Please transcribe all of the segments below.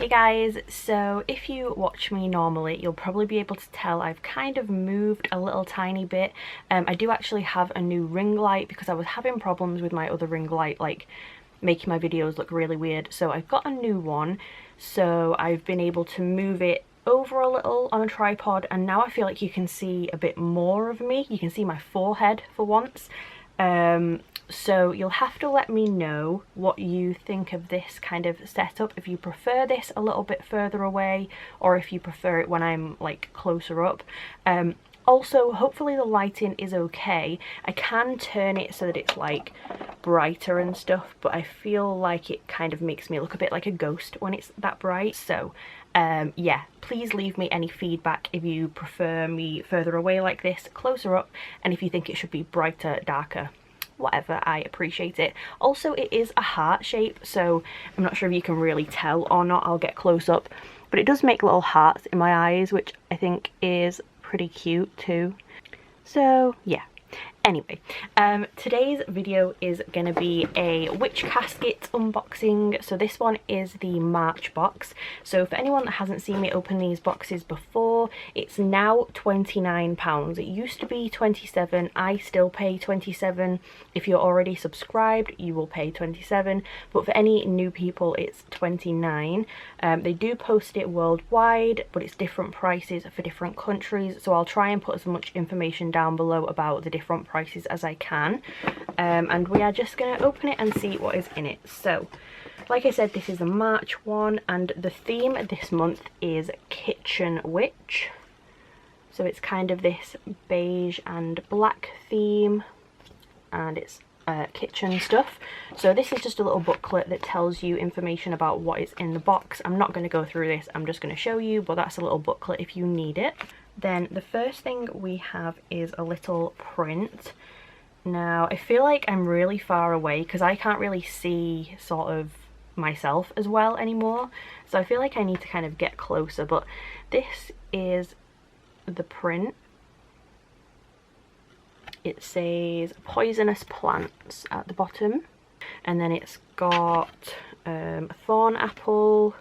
Hey guys, so if you watch me normally, you'll probably be able to tell I've kind of moved a little tiny bit. I do actually have a new ring light because I was having problems with my other ring light, like making my videos look really weird. So I've got a new one, so I've been able to move it over a little on a tripod, and now I feel like you can see a bit more of me. You can see my forehead for once. So you'll have to let me know what you think of this kind of setup, if you prefer this a little bit further away or if you prefer it when I'm like closer up. Also, hopefully the lighting is okay. I can turn it so that it's like brighter and stuff, but I feel like it kind of makes me look a bit like a ghost when it's that bright. So yeah, please leave me any feedback if you prefer me further away like this, closer up, and if you think it should be brighter, darker. Whatever, I appreciate it. Also, it is a heart shape, so I'm not sure if you can really tell or not. I'll get close up, but it does make little hearts in my eyes, which I think is pretty cute too. So yeah. Anyway, today's video is going to be a witch casket unboxing. So this one is the March box. So for anyone that hasn't seen me open these boxes before, it's now £29. It used to be 27. I still pay 27. If you're already subscribed, you will pay 27. But for any new people, it's 29. They do post it worldwide, but it's different prices for different countries. So I'll try and put as much information down below about the different prices as I can, and we are just going to open it and see what is in it. So like I said, this is the March one, and the theme this month is Kitchen Witch. So it's kind of this beige and black theme, and it's kitchen stuff. So this is just a little booklet that tells you information about what is in the box. I'm not going to go through this, I'm just going to show you, but that's a little booklet if you need it. Then the first thing we have is a little print. Now I feel like I'm really far away because I can't really see sort of myself as well anymore, so I feel like I need to kind of get closer, but this is the print. It says poisonous plants at the bottom, and then it's got thorn apple,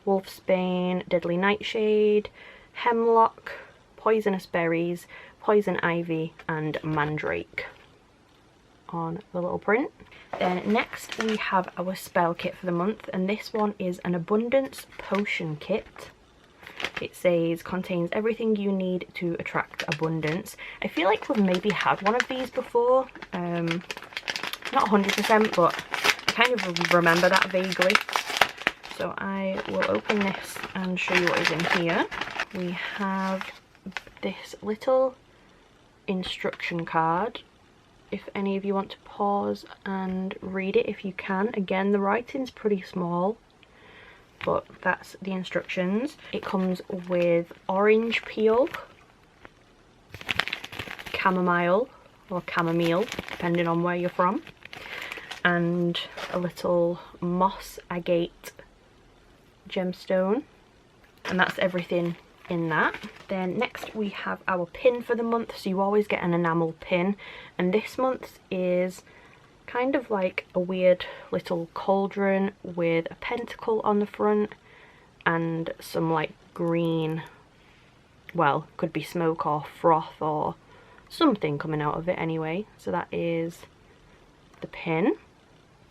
wolfsbane, deadly nightshade, hemlock, poisonous berries, poison ivy, and mandrake on the little print. Then next we have our spell kit for the month, and this one is an abundance potion kit. It says contains everything you need to attract abundance. I feel like we've maybe had one of these before, not 100%, but I kind of remember that vaguely. So I will open this and show you what is in here. We have this little instruction card, if any of you want to pause and read it if you can. Again, the writing's pretty small, but that's the instructions. It comes with orange peel, chamomile or chamomile depending on where you're from, and a little moss agate gemstone, and that's everything in that. Then next we have our pin for the month. So you always get an enamel pin, and this month is kind of like a weird little cauldron with a pentacle on the front and some like green, well, could be smoke or froth or something coming out of it anyway. So that is the pin.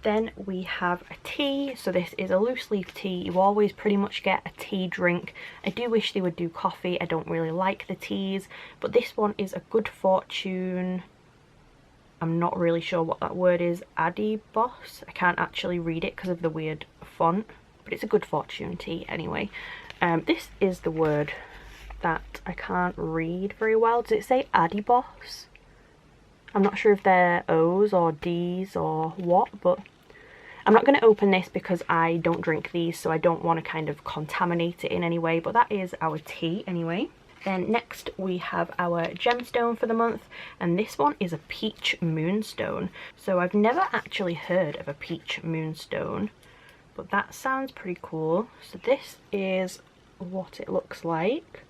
Then we have a tea. So this is a loose leaf tea. You always pretty much get a tea drink. I do wish they would do coffee. I don't really like the teas, but this one is a good fortune. I'm not really sure what that word is. Adibos. I can't actually read it because of the weird font, but it's a good fortune tea anyway. This is the word that I can't read very well. Does it say Adibos? I'm not sure if they're O's or D's or what, but I'm not going to open this because I don't drink these, so I don't want to kind of contaminate it in any way, but that is our tea anyway. Then next we have our gemstone for the month, and this one is a peach moonstone. So I've never actually heard of a peach moonstone, but that sounds pretty cool. So this is what it looks like.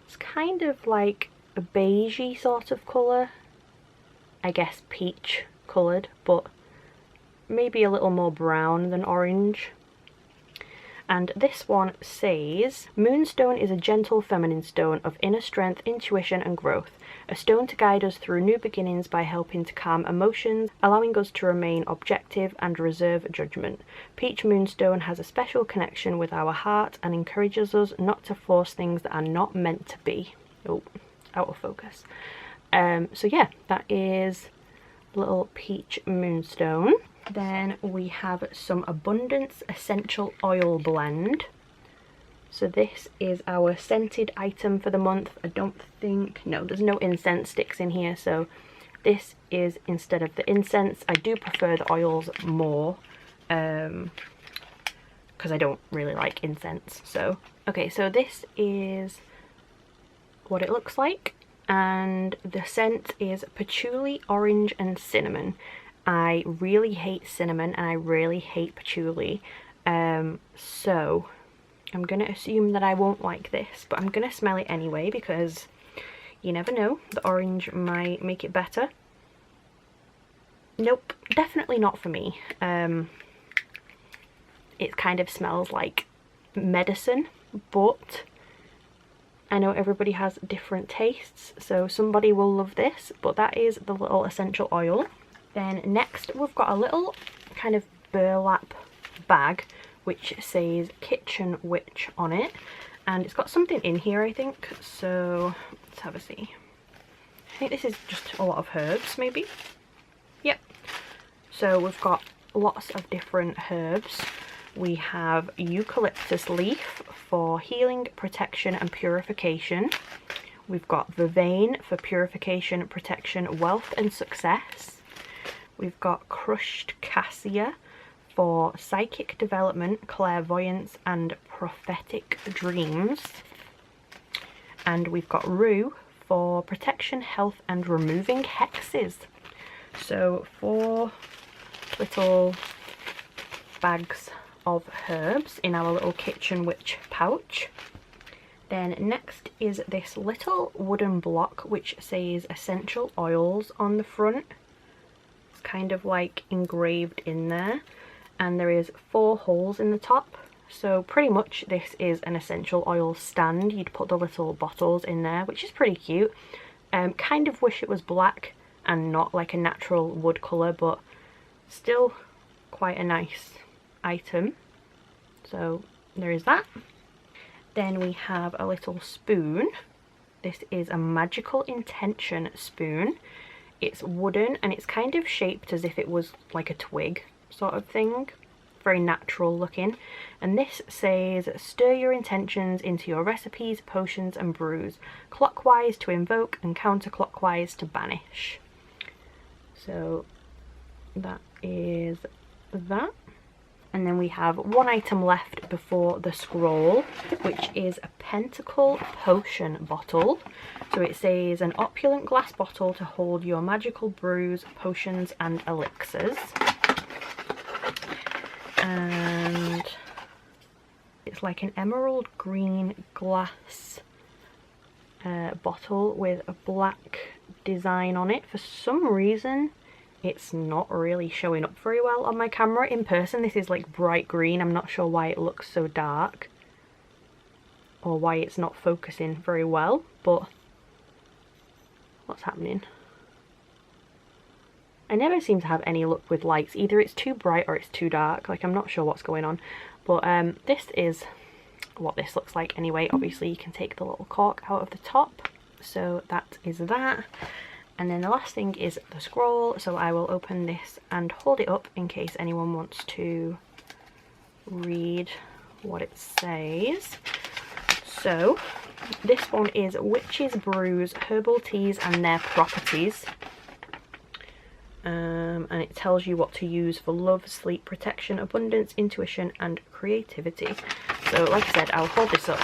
It's kind of like a beigey sort of colour, I guess peach coloured, but maybe a little more brown than orange. And this one says, Moonstone is a gentle feminine stone of inner strength, intuition and growth. A stone to guide us through new beginnings by helping to calm emotions, allowing us to remain objective and reserve judgment. Peach Moonstone has a special connection with our heart and encourages us not to force things that are not meant to be. Oh, out of focus. So yeah, that is little Peach Moonstone. Then we have some Abundance Essential Oil Blend. So this is our scented item for the month. I don't think, no, there's no incense sticks in here, so this is instead of the incense. I do prefer the oils more, because I don't really like incense. So, okay, so this is what it looks like, and the scent is patchouli, orange and cinnamon. I really hate cinnamon and I really hate patchouli, so I'm going to assume that I won't like this, but I'm going to smell it anyway because you never know, the orange might make it better. Nope, definitely not for me. It kind of smells like medicine, but I know everybody has different tastes, so somebody will love this, but that is the little essential oil. Then next we've got a little kind of burlap bag which says Kitchen Witch on it, and it's got something in here I think, so let's have a see. I think this is just a lot of herbs maybe. Yep. So we've got lots of different herbs. We have eucalyptus leaf for healing, protection and purification. We've got vervain for purification, protection, wealth and success. We've got crushed cassia for psychic development, clairvoyance and prophetic dreams. And we've got rue for protection, health and removing hexes. So 4 little bags of herbs in our little Kitchen Witch pouch. Then next is this little wooden block which says essential oils on the front. It's kind of like engraved in there, and there is 4 holes in the top, so pretty much this is an essential oil stand. You'd put the little bottles in there, which is pretty cute. Kind of wish it was black and not like a natural wood colour, but still quite a nice item. So there is that. Then we have a little spoon. This is a magical intention spoon. It's wooden and it's kind of shaped as if it was like a twig sort of thing. Very natural looking. And this says, stir your intentions into your recipes, potions and brews. Clockwise to invoke and counterclockwise to banish. So that is that. And then we have one item left before the scroll, which is a pentacle potion bottle. So it says an opulent glass bottle to hold your magical brews, potions and elixirs. And it's like an emerald green glass bottle with a black design on it. For some reason it's not really showing up very well on my camera. In person this is like bright green. I'm not sure why it looks so dark or why it's not focusing very well, but what's happening? I never seem to have any luck with lights. Either it's too bright or it's too dark. Like, I'm not sure what's going on. But this is what this looks like anyway. Obviously you can take the little cork out of the top. So that is that. And then the last thing is the scroll, so I will open this and hold it up in case anyone wants to read what it says. So this one is Witches Brews, Herbal Teas and Their Properties. And it tells you what to use for love, sleep, protection, abundance, intuition and creativity. So like I said, I'll hold this up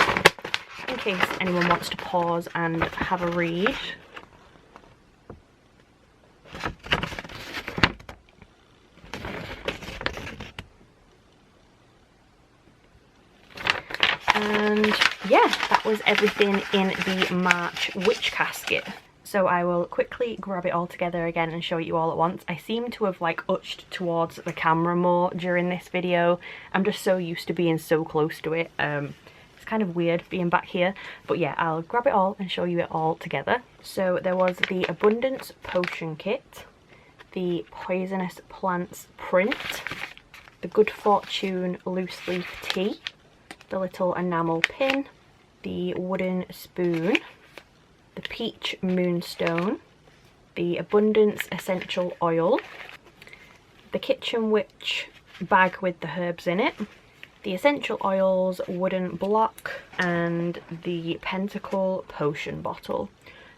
in case anyone wants to pause and have a read. And yeah, that was everything in the March Witch Casket. So I will quickly grab it all together again and show you all at once. I seem to have like utched towards the camera more during this video. I'm just so used to being so close to it. It's kind of weird being back here, but yeah, I'll grab it all and show you it all together. So there was the Abundance Potion Kit, the Poisonous Plants print, the Good Fortune Loose Leaf Tea, the little enamel pin, the wooden spoon, the Peach Moonstone, the Abundance Essential Oil, the Kitchen Witch bag with the herbs in it, the Essential Oils wooden block, and the Pentacle Potion bottle.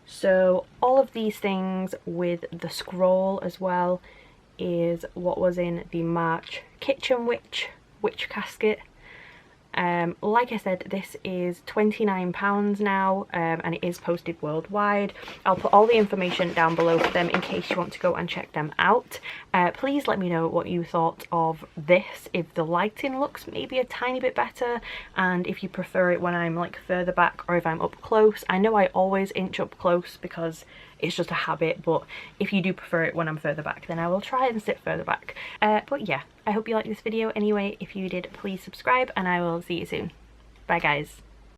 So all of these things with the scroll as well is what was in the March Kitchen Witch Casket. Like I said, this is £29 now, and it is posted worldwide. I'll put all the information down below for them in case you want to go and check them out. Please let me know what you thought of this, if the lighting looks maybe a tiny bit better, and if you prefer it when I'm like further back or if I'm up close. I know I always inch up close because it's just a habit, but if you do prefer it when I'm further back, then I will try and sit further back. But yeah, I hope you liked this video anyway. If you did, please subscribe and I will see you soon. Bye guys.